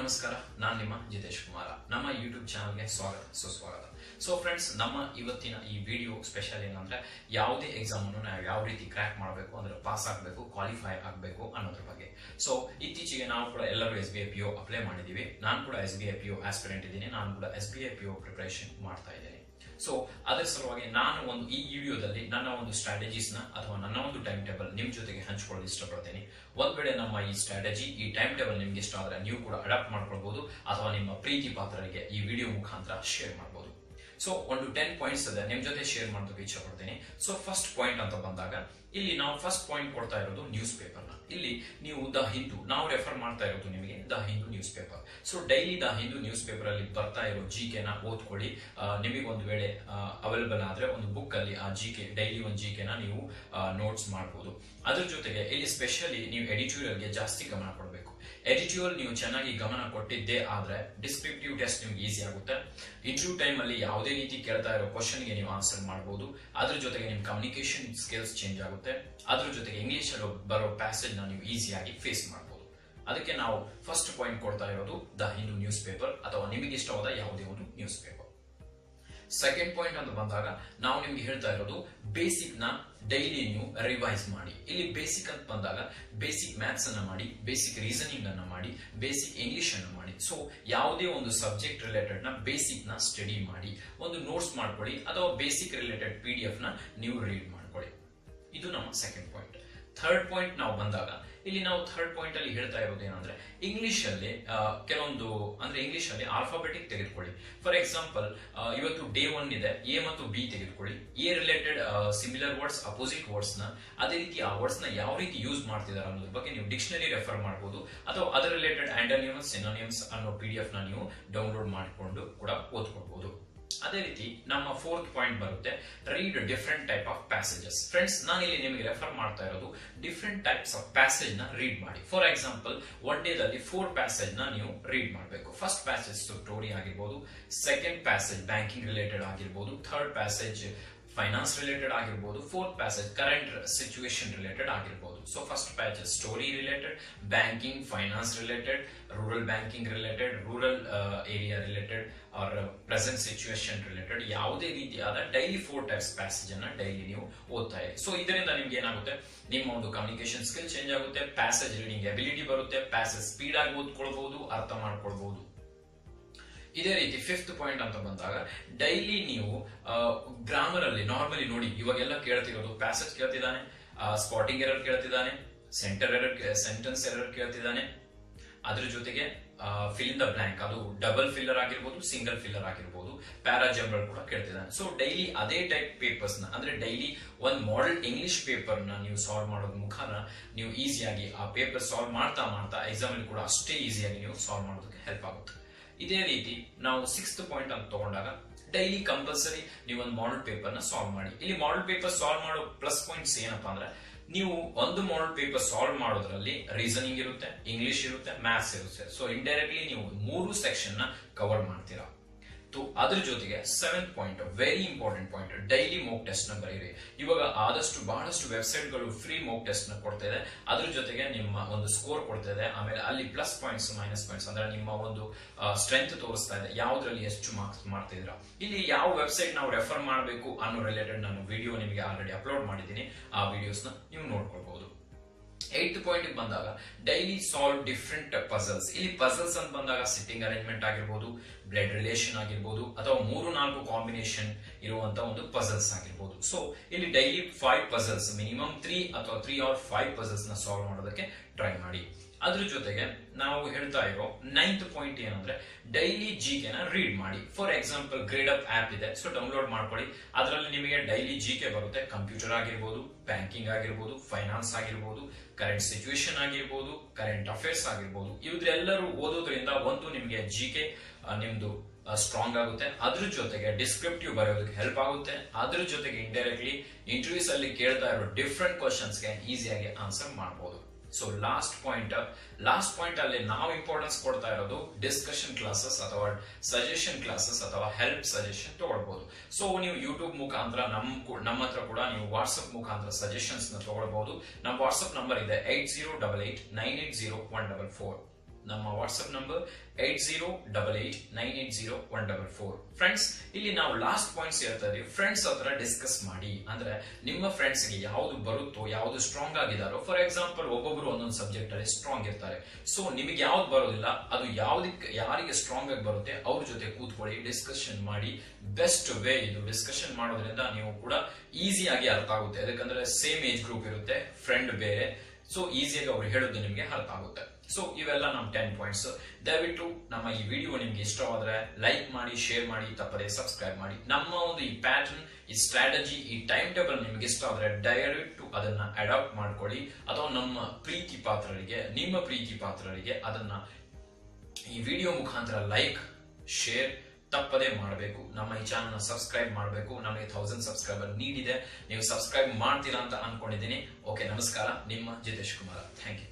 ನಮಸ್ಕಾರ, ನಾನು ನಿಮ್ಮ ಜಿತೇಶ್ ಕುಮಾರ. ನಮ್ಮ ಯೂಟ್ಯೂಬ್ ಚಾನಲ್ಗೆ ಸ್ವಾಗತ ಸುಸ್ವಾಗತ. ಸೊ ಫ್ರೆಂಡ್ಸ್, ನಮ್ಮ ಇವತ್ತಿನ ಈ ವಿಡಿಯೋ ಸ್ಪೆಷಲ್ ಏನಂದ್ರೆ ಯಾವುದೇ ಎಕ್ಸಾಮ್ ಅನ್ನು ನಾವು ಯಾವ ರೀತಿ ಕ್ರ್ಯಾಕ್ ಮಾಡಬೇಕು ಅಂದ್ರೆ ಪಾಸ್ ಆಗಬೇಕು, ಕ್ವಾಲಿಫೈ ಆಗಬೇಕು ಅನ್ನೋದ್ರ ಬಗ್ಗೆ. ಸೊ ಇತ್ತೀಚೆಗೆ ನಾವು ಕೂಡ ಎಲ್ಲರೂ SBI PO ಅಪ್ಲೈ ಮಾಡಿದೀವಿ. ನಾನು ಕೂಡ SBI PO ಆಸ್ಪಿರೆಂಟ್ ಇದ್ದೀನಿ. ನಾನು ಕೂಡ SBI PO ಪ್ರಿಪರೇಷನ್ ಮಾಡ್ತಾ ಇದ್ದೀನಿ. ಸೊ ಅದರ ಸಲುವಾಗಿ ನಾನು ಈ ವಿಡಿಯೋದಲ್ಲಿ ನನ್ನ ಒಂದು ಸ್ಟ್ರಾಟಜೀಸ್ ನ ಅಥವಾ ನನ್ನ ಒಂದು ಟೈಮ್ ಟೇಬಲ್ ನಿಮ್ ಜೊತೆಗೆ ಹಂಚಿಕೊಳ್ಳಲು ಇಷ್ಟಪಡ್ತೀನಿ. ಒಂದ್ ವೇಳೆ ನಮ್ಮ ಈ ಸ್ಟ್ರಾಟಜಿ, ಈ ಟೈಮ್ ಟೇಬಲ್ ನಿಮ್ಗೆ ಇಷ್ಟ ಆದ್ರೆ ನೀವು ಕೂಡ ಅಡಾಪ್ಟ್ ಮಾಡ್ಕೊಳ್ಬಹುದು ಅಥವಾ ನಿಮ್ಮ ಪ್ರೀತಿ ಪಾತ್ರರಿಗೆ ಈ ವಿಡಿಯೋ ಮುಖಾಂತರ ಶೇರ್ ಮಾಡಬಹುದು. ಸೊ 10 ಪಾಯಿಂಟ್ಸ್ ಇದೆ ನಿಮ್ ಜೊತೆ ಶೇರ್ ಮಾಡೋದಕ್ಕೆ ಇಚ್ಛೆ ಪಡ್ತೀನಿ. ಸೊ ಫಸ್ಟ್ ಪಾಯಿಂಟ್ ಅಂತ ಬಂದಾಗ ಇಲ್ಲಿ ನಾವು ಫಸ್ಟ್ ಪಾಯಿಂಟ್ ಕೊಡ್ತಾ ಇರೋದು ನ್ಯೂಸ್ ಪೇಪರ್ ನ. ಇಲ್ಲಿ ನೀವು ದ ಹಿಂದೂ ನಾವು ರೆಫರ್ ಮಾಡ್ತಾ ಇರೋದು ನಿಮಗೆ the Hindu news paper. So daily the Hindu news paper ಅಲ್ಲಿ ಬರ್ತಾ ಇರೋ GK ನ ಓದ್ಕೊಳ್ಳಿ. ನಿಮಗೆ ಒಂದು ವೇಳೆ ಅವೈಲೇಬಲ್ ಆದ್ರೆ ಒಂದು ಬುಕ್ ಅಲ್ಲಿ ಆ GK ಡೈಲಿ ಒಂದು GK ನ ನೀವು ನೋಟ್ಸ್ ಮಾಡಬಹುದು. ಅದ್ರ ಜೊತೆಗೆ ಇಲ್ಲಿ ಸ್ಪೆಷಲಿ ನೀವು ಎಡಿಟೋರಿಯಲ್ ಗೆ ಜಾಸ್ತಿ ಗಮನ ಕೊಡಬೇಕು. ಎಡಿಟೋರಿಯಲ್ ನೀವು ಚೆನ್ನಾಗಿ ಗಮನ ಕೊಟ್ಟಿದ್ದೇ ಆದ್ರೆ ಡಿಸ್ಕ್ರಿಪ್ಟಿವ್ ಟೆಸ್ಟ್ ನಿಮ್ಗೆ ಈಸಿ ಆಗುತ್ತೆ. ಇಂಟರ್ವ್ಯೂ ಟೈಮ್ ಅಲ್ಲಿ ಯಾವುದೇ ರೀತಿ ಕೇಳ್ತಾ ಇರೋ ಕ್ವಶನ್ ಗೆ ನೀವು ಆನ್ಸರ್ ಮಾಡಬಹುದು. ಅದ್ರ ಜೊತೆಗೆ ನಿಮ್ ಕಮ್ಯುನಿಕೇಶನ್ ಸ್ಕಿಲ್ಸ್ ಚೇಂಜ್ ಆಗುತ್ತೆ. ಅದ್ರ ಜೊತೆಗೆ ಇಂಗ್ಲಿಷ್ ಅಲ್ಲಿ ಬರೋ ಪ್ಯಾಸೇಜ್ ನ ನೀವು ಈಸಿಯಾಗಿ ಫೇಸ್ ಮಾಡಬಹುದು. ಅದಕ್ಕೆ ನಾವು ಫಸ್ಟ್ ಪಾಯಿಂಟ್ ಕೊಡ್ತಾ ಇರೋದು ದ ಹಿಂದೂ ನ್ಯೂಸ್ ಪೇಪರ್ ಅಥವಾ ನಿಮಗೆ ಇಷ್ಟವಾದ ಯಾವುದೇ ಒಂದು ನ್ಯೂಸ್ ಪೇಪರ್. ಸೆಕೆಂಡ್ ಪಾಯಿಂಟ್ ಅಂತ ಬಂದಾಗ ನಾವು ನಿಮ್ಗೆ ಹೇಳ್ತಾ ಇರೋದು ಬೇಸಿಕ್ ನ ಡೈಲಿ ನೀವು ರಿವೈಸ್ ಮಾಡಿ. ಇಲ್ಲಿ ಬೇಸಿಕ್ ಅಂತ ಬಂದಾಗ ಬೇಸಿಕ್ ಮ್ಯಾಥ್ಸ್ ಅನ್ನ ಮಾಡಿ, ಬೇಸಿಕ್ ರೀಸನಿಂಗ್ ಅನ್ನ ಮಾಡಿ, ಬೇಸಿಕ್ ಇಂಗ್ಲಿಷ್ ಅನ್ನ ಮಾಡಿ. ಸೊ ಯಾವುದೇ ಒಂದು ಸಬ್ಜೆಕ್ಟ್ ರಿಲೇಟೆಡ್ ನ ಬೇಸಿಕ್ ನ ಸ್ಟಡಿ ಮಾಡಿ, ಒಂದು ನೋಟ್ಸ್ ಮಾಡ್ಕೊಳ್ಳಿ ಅಥವಾ ಬೇಸಿಕ್ ರಿಲೇಟೆಡ್ PDF ನ ನೀವು ರೀಡ್ ಮಾಡ್ಕೊಳ್ಳಿ. ಇದು ನಮ್ಮ ಸೆಕೆಂಡ್ ಪಾಯಿಂಟ್. ಥರ್ಡ್ ಪಾಯಿಂಟ್ ನಾವು ಬಂದಾಗ ಇಲ್ಲಿ ನಾವು ಥರ್ಡ್ ಪಾಯಿಂಟ್ ಅಲ್ಲಿ ಹೇಳ್ತಾ ಇರೋದು ಏನಂದ್ರೆ ಇಂಗ್ಲಿಷ್ ಅಲ್ಲಿ ಕೆಲವೊಂದು ಅಂದ್ರೆ ಇಂಗ್ಲಿಷ್ ಅಲ್ಲಿ ಆಲ್ಫಾಬೆಟಿಕ್ ತೆಗೆದುಕೊಳ್ಳಿ. ಫಾರ್ ಎಕ್ಸಾಂಪಲ್ ಇವತ್ತು ಡೇ 1 ಇದೆ, A ಮತ್ತು B ತೆಗೆದುಕೊಳ್ಳಿ. A related similar words, opposite words ನ ಅದೇ ರೀತಿ ಆ ವರ್ಡ್ಸ್ ನ ಯಾವ ರೀತಿ ಯೂಸ್ ಮಾಡ್ತಿದ್ದಾರೆ ಅನ್ನೋದ್ರ ಬಗ್ಗೆ ನೀವು ಡಿಕ್ಷನರಿ ರೆಫರ್ ಮಾಡಬಹುದು ಅಥವಾ ಅದರ ರಿಲೇಟೆಡ್ ಆಂಟೋನಿಮ್ಸ್, ಸಿನೋನಿಮ್ಸ್ ಅನ್ನೋ PDF ನ ನೀವು ಡೌನ್ಲೋಡ್ ಮಾಡಿಕೊಂಡು ಕೂಡ ಓದ್ಕೊಳ್ಬಹುದು. ಅದೇ ರೀತಿ ನಮ್ಮ ಫೋರ್ತ್ ಪಾಯಿಂಟ್ ಬರುತ್ತೆ read different type of passages. Friends, ನಾನು ಇಲ್ಲಿ ನಿಮಗೆ ರೆಫರ್ ಮಾಡ್ತಾ ಇರೋದು ಡಿಫರೆಂಟ್ ಟೈಪ್ಸ್ ಆಫ್ ಪ್ಯಾಸೇಜ್ ನ ರೀಡ್ ಮಾಡಿ. ಫಾರ್ ಎಕ್ಸಾಂಪಲ್ ಒನ್ ಡೇದಲ್ಲಿ 4 ಪ್ಯಾಸೇಜ್ ನ ನೀವು ರೀಡ್ ಮಾಡಬೇಕು. ಫಸ್ಟ್ ಪ್ಯಾಸೇಜ್ ಸ್ಟೋರಿ ಆಗಿರ್ಬೋದು, ಸೆಕೆಂಡ್ ಪ್ಯಾಸೇಜ್ ಬ್ಯಾಂಕಿಂಗ್ ರಿಲೇಟೆಡ್ ಆಗಿರ್ಬೋದು, ಥರ್ಡ್ ಪ್ಯಾಸೇಜ್ ಫೈನಾನ್ಸ್ ರಿಲೇಟೆಡ್ ಆಗಿರ್ಬೋದು, fourth passage current situation related ಆಗಿರ್ಬೋದು. So first passage story related, banking, finance related, rural banking related, rural area related are present situation related ಯಾವುದೇ ರೀತಿಯಾದ daily 4 types passage ಅನ್ನ daily ನೀವು ಓದ್ತಾ ಇರಿ. So ಇದರಿಂದ ನಿಮ್ಗೆ ಏನಾಗುತ್ತೆ, ನಿಮ್ಮ ಒಂದು ಕಮ್ಯುನಿಕೇಶನ್ ಸ್ಕಿಲ್ ಚೇಂಜ್ ಆಗುತ್ತೆ, ಪ್ಯಾಸೇಜ್ ರೀಡಿಂಗ್ ಎಬಿಲಿಟಿ ಬರುತ್ತೆ, ಪ್ಯಾಸೇಜ್ ಸ್ಪೀಡ್ ಆಗಿ ಓದ್ಕೊಳ್ಬಹುದು, ಅರ್ಥ ಮಾಡ್ಕೊಳ್ಬಹುದು. ಇದೇ ರೀತಿ ಫಿಫ್ತ್ ಪಾಯಿಂಟ್ ಅಂತ ಬಂದಾಗ ಡೈಲಿ ನೀವು ಗ್ರಾಮರ್ ಅಲ್ಲಿ ನಾರ್ಮಲಿ ನೋಡಿ, ಇವಾಗೆಲ್ಲ ಕೇಳ್ತಿರೋದು ಪ್ಯಾಸೇಜ್ ಕೇಳ್ತಿದ್ದಾನೆ, ಸ್ಪಾಟಿಂಗ್ ಎರರ್ ಕೇಳ್ತಿದ್ದಾನೆ, ಸೆಂಟೆನ್ಸ್ ಎರರ್ ಕೇಳ್ತಿದ್ದಾನೆ, ಅದ್ರ ಜೊತೆಗೆ ಫಿಲ್ ಇನ್ ದ ಬ್ಲಾಂಕ್, ಅದು ಡಬಲ್ ಫಿಲ್ಲರ್ ಆಗಿರ್ಬೋದು, ಸಿಂಗಲ್ ಫಿಲ್ಲರ್ ಆಗಿರ್ಬೋದು, ಪ್ಯಾರಾ ಜನರಲ್ ಕೂಡ ಕೇಳ್ತಿದ್ದಾನೆ. ಸೊ ಡೈಲಿ ಅದೇ ಟೈಪ್ ಪೇಪರ್ಸ್ ನ ಅಂದ್ರೆ ಡೈಲಿ ಒಂದು ಮಾಡೆಲ್ ಇಂಗ್ಲಿಷ್ ಪೇಪರ್ ನ ನೀವು ಸಾಲ್ವ್ ಮಾಡೋದ್ ಮುಖಾಂತರ ನೀವು ಈಸಿಯಾಗಿ ಆ ಪೇಪರ್ ಸಾಲ್ವ್ ಮಾಡ್ತಾ ಮಾಡ್ತಾ ಎಕ್ಸಾಮ್ ಅಲ್ಲಿ ಕೂಡ ಅಷ್ಟೇ ಈಸಿಯಾಗಿ ನೀವು ಸಾಲ್ವ್ ಮಾಡೋದಕ್ಕೆ ಹೆಲ್ಪ್ ಆಗುತ್ತೆ. ಇದೇ ರೀತಿ ನಾವು 6th ಪಾಯಿಂಟ್ ಅಂತ ತಗೊಂಡಾಗ ಡೈಲಿ ಕಂಪಲ್ಸರಿ ನೀವು ಒಂದು ಮಾಡೆಲ್ ಪೇಪರ್ ನ ಸಾಲ್ವ್ ಮಾಡಿ. ಇಲ್ಲಿ ಮಾಡೆಲ್ ಪೇಪರ್ ಸಾಲ್ವ್ ಮಾಡೋ ಪ್ಲಸ್ ಪಾಯಿಂಟ್ಸ್ ಏನಪ್ಪಾ ಅಂದ್ರೆ ನೀವು ಒಂದು ಮಾಡೆಲ್ ಪೇಪರ್ ಸಾಲ್ವ್ ಮಾಡೋದ್ರಲ್ಲಿ ರೀಸನಿಂಗ್ ಇರುತ್ತೆ, ಇಂಗ್ಲಿಷ್ ಇರುತ್ತೆ, ಮ್ಯಾಥ್ಸ್ ಇರುತ್ತೆ. ಸೊ ಇಂಡೈರೆಕ್ಟ್ಲಿ ನೀವು 3 ಸೆಕ್ಷನ್ ನ ಕವರ್ ಮಾಡ್ತೀರಾ. ಅದ್ರ ಜೊತೆಗೆ 7th point very important point, daily mock test ನ ಬರೀರಿ. ಇವಾಗ ಆದಷ್ಟು ಬಹಳಷ್ಟು ವೆಬ್ಸೈಟ್ ಗಳು ಫ್ರೀ ಮೋಕ್ ಟೆಸ್ಟ್ ನ ಕೊಡ್ತಾ ಇದೆ. ಅದ್ರ ಜೊತೆಗೆ ನಿಮ್ಮ ಒಂದು ಸ್ಕೋರ್ ಕೊಡ್ತಾ ಇದೆ. ಆಮೇಲೆ ಅಲ್ಲಿ ಪ್ಲಸ್ ಪಾಯಿಂಟ್ಸ್, ಮೈನಸ್ ಪಾಯಿಂಟ್ಸ್ ಅಂದ್ರೆ ನಿಮ್ಮ ಒಂದು ಸ್ಟ್ರೆಂತ್ ತೋರಿಸ್ತಾ ಇದೆ, ಯಾವ್ದ್ರಲ್ಲಿ ಎಷ್ಟು ಮಾರ್ಕ್ಸ್ ಮಾಡ್ತಿದ್ದೀರಾ. ಇಲ್ಲಿ ಯಾವ ವೆಬ್ಸೈಟ್ ನಾವು ರೆಫರ್ ಮಾಡಬೇಕು ಅನ್ನೋ ರಿಲೇಟೆಡ್ ನಾನು ವಿಡಿಯೋ ನಿಮಗೆ ಆಲ್ರೆಡಿ ಅಪ್ಲೋಡ್ ಮಾಡಿದ್ದೀನಿ. ಆ ವಿಡಿಯೋಸ್ ನ ನೀವು ನೋಡ್ಕೊಳ್ಬಹುದು. 8th ಪಾಯಿಂಟ್ ಬಂದಾಗ ಡೈಲಿ ಸಾಲ್ವ್ ಡಿಫರೆಂಟ್ ಪಜಲ್ಸ್. ಇಲ್ಲಿ ಪಜಲ್ಸ್ ಅಂತ ಬಂದಾಗ ಸಿಟ್ಟಿಂಗ್ ಅರೇಂಜ್ಮೆಂಟ್ ಆಗಿರ್ಬೋದು, ಬ್ಲಡ್ ರಿಲೇಷನ್ ಆಗಿರ್ಬೋದು, ಅಥವಾ 3-4 ಕಾಂಬಿನೇಷನ್ ಇರುವಂತ ಒಂದು ಪಜಲ್ಸ್ ಆಗಿರ್ಬೋದು. ಸೊ ಇಲ್ಲಿ ಡೈಲಿ 5 ಪಜಲ್ಸ್, ಮಿನಿಮಮ್ 3 ಅಥವಾ 3 or 5 ಪಜಲ್ಸ್ ನ ಸಾಲ್ವ್ ಮಾಡೋದಕ್ಕೆ ಟ್ರೈ ಮಾಡಿ. ಅದ್ರ ಜೊತೆಗೆ ನಾವು ಹೇಳ್ತಾ ಇರೋ 9th ಪಾಯಿಂಟ್ ಏನಂದ್ರೆ ಡೈಲಿ GK ನ ರೀಡ್ ಮಾಡಿ. For example Gradeup app ಇದೆ, ಸೊ ಡೌನ್ಲೋಡ್ ಮಾಡ್ಕೊಳ್ಳಿ. ಅದರಲ್ಲಿ ನಿಮಗೆ ಡೈಲಿ GK ಬರುತ್ತೆ. ಕಂಪ್ಯೂಟರ್ ಆಗಿರ್ಬೋದು, ಬ್ಯಾಂಕಿಂಗ್ ಆಗಿರ್ಬೋದು, ಫೈನಾನ್ಸ್ ಆಗಿರ್ಬೋದು, ಕರೆಂಟ್ ಸಿಚುವೇಶನ್ ಆಗಿರ್ಬೋದು, ಕರೆಂಟ್ ಅಫೇರ್ಸ್ ಆಗಿರ್ಬೋದು. ಇವ್ರೆಲ್ಲರೂ ಓದೋದ್ರಿಂದ ಒಂದು ನಿಮಗೆ GK ನಿಮ್ದು ಸ್ಟ್ರಾಂಗ್ ಆಗುತ್ತೆ. ಅದ್ರ ಜೊತೆಗೆ ಡಿಸ್ಕ್ರಿಪ್ಟಿವ್ ಬರೆಯೋದಕ್ಕೆ ಹೆಲ್ಪ್ ಆಗುತ್ತೆ. ಅದ್ರ ಜೊತೆಗೆ ಇಂಡೈರೆಕ್ಟ್ಲಿ ಇಂಟರ್ವ್ಯೂಸ್ ಅಲ್ಲಿ ಕೇಳ್ತಾ ಇರೋ ಡಿಫರೆಂಟ್ ಕ್ವಶನ್ಸ್ ಗೆ ಈಸಿಯಾಗಿ ಆನ್ಸರ್ ಮಾಡಬಹುದು. ಸೊ ಲಾಸ್ಟ್ ಪಾಯಿಂಟ್ ಅಲ್ಲಿ ನಾವು ಇಂಪಾರ್ಟೆನ್ಸ್ ಕೊಡ್ತಾ ಇರೋದು ಡಿಸ್ಕಷನ್ ಕ್ಲಾಸಸ್ ಅಥವಾ ಸಜೆಷನ್ ಕ್ಲಾಸಸ್ ಅಥವಾ ಹೆಲ್ಪ್ ಸಜೆಷನ್ ತಗೊಳ್ಬಹುದು. ಸೊ ನೀವು ಯೂಟ್ಯೂಬ್ ಮುಖಾಂತರ ನಮ್ಮ ಹತ್ರ ಕೂಡ ನೀವು ವಾಟ್ಸ್ಆಪ್ ಮುಖಾಂತರ ಸಜೆಷನ್ಸ್ ನ ತಗೊಳ್ಬಹುದು. ನಮ್ಮ ವಾಟ್ಸ್ಆಪ್ ನಂಬರ್ ಇದೆ 8088980144. ನಮ್ಮ ವಾಟ್ಸ್ಆಪ್ ನಂಬರ್ 8088980144. ಫ್ರೆಂಡ್ಸ್, ಇಲ್ಲಿ ನಾವು ಲಾಸ್ಟ್ ಪಾಯಿಂಟ್ಸ್ ಹೇಳ್ತಾ ಇದೀವಿ. ಫ್ರೆಂಡ್ಸ್ ಹತ್ರ ಡಿಸ್ಕಸ್ ಮಾಡಿ, ಅಂದ್ರೆ ನಿಮ್ಮ ಫ್ರೆಂಡ್ಸ್ ಗೆ ಯಾವ್ದು ಬರುತ್ತೋ, ಯಾವ್ದು ಸ್ಟ್ರಾಂಗ್ ಆಗಿದಾರೋ. ಫಾರ್ ಎಕ್ಸಾಂಪಲ್, ಒಬ್ಬೊಬ್ರು ಒಂದೊಂದು ಸಬ್ಜೆಕ್ಟ್ ಅಲ್ಲಿ ಸ್ಟ್ರಾಂಗ್ ಇರ್ತಾರೆ. ಸೊ ನಿಮಗೆ ಯಾವ್ದು ಬರೋದಿಲ್ಲ, ಅದು ಯಾರಿಗೆ ಸ್ಟ್ರಾಂಗ್ ಆಗಿ ಬರುತ್ತೆ ಅವ್ರ ಜೊತೆ ಕೂತ್ಕೊಳ್ಳಿ, ಡಿಸ್ಕಷನ್ ಮಾಡಿ. ಬೆಸ್ಟ್ ವೇ ಇದು. ಡಿಸ್ಕಷನ್ ಮಾಡೋದ್ರಿಂದ ನೀವು ಕೂಡ ಈಸಿಯಾಗಿ ಅರ್ಥ ಆಗುತ್ತೆ. ಯಾಕಂದ್ರೆ ಸೇಮ್ ಏಜ್ ಗ್ರೂಪ್ ಇರುತ್ತೆ, ಫ್ರೆಂಡ್ ಬೇರೆ. ಸೊ ಈಸಿಯಾಗಿ ಅವ್ರು ಹೇಳೋದು ನಿಮ್ಗೆ ಅರ್ಥ ಆಗುತ್ತೆ. ಸೊ ಇವೆಲ್ಲ ನಮ್ಮ 10 ಪಾಯಿಂಟ್ಸ್. ದಯವಿಟ್ಟು ನಮ್ಮ ಈ ವಿಡಿಯೋ ನಿಮ್ಗೆ ಇಷ್ಟವಾದ್ರೆ ಲೈಕ್ ಮಾಡಿ, ಶೇರ್ ಮಾಡಿ, ತಪ್ಪದೆ ಸಬ್ಸ್ಕ್ರೈಬ್ ಮಾಡಿ. ನಮ್ಮ ಒಂದು ಈ ಪ್ಯಾಟರ್ನ್, ಈ ಸ್ಟ್ರಾಟಜಿ, ಈ ಟೈಮ್ ಟೇಬಲ್ ನಿಮ್ಗೆ ಇಷ್ಟ ಆದ್ರೆ ದಯವಿಟ್ಟು ಅದನ್ನ ಅಡಾಪ್ಟ್ ಮಾಡ್ಕೊಳ್ಳಿ. ಅಥವಾ ನಿಮ್ಮ ಪ್ರೀತಿ ಪಾತ್ರರಿಗೆ ಅದನ್ನ ಈ ವಿಡಿಯೋ ಮುಖಾಂತರ ಲೈಕ್, ಶೇರ್ ತಪ್ಪದೇ ಮಾಡಬೇಕು. ನಮ್ಮ ಈ ಚಾನಲ್ ಸಬ್ಸ್ಕ್ರೈಬ್ ಮಾಡಬೇಕು. ನಮಗೆ 1000 ಸಬ್ಸ್ಕ್ರೈಬರ್ ನೀಡಿದೆ. ನೀವು ಸಬ್ಸ್ಕ್ರೈಬ್ ಮಾಡ್ತೀರಾ ಅಂತ ಅನ್ಕೊಂಡಿದ್ದೀನಿ. ಓಕೆ, ನಮಸ್ಕಾರ. ನಿಮ್ಮ ಜಿತೇಶ್ ಕುಮಾರ್. Thank you.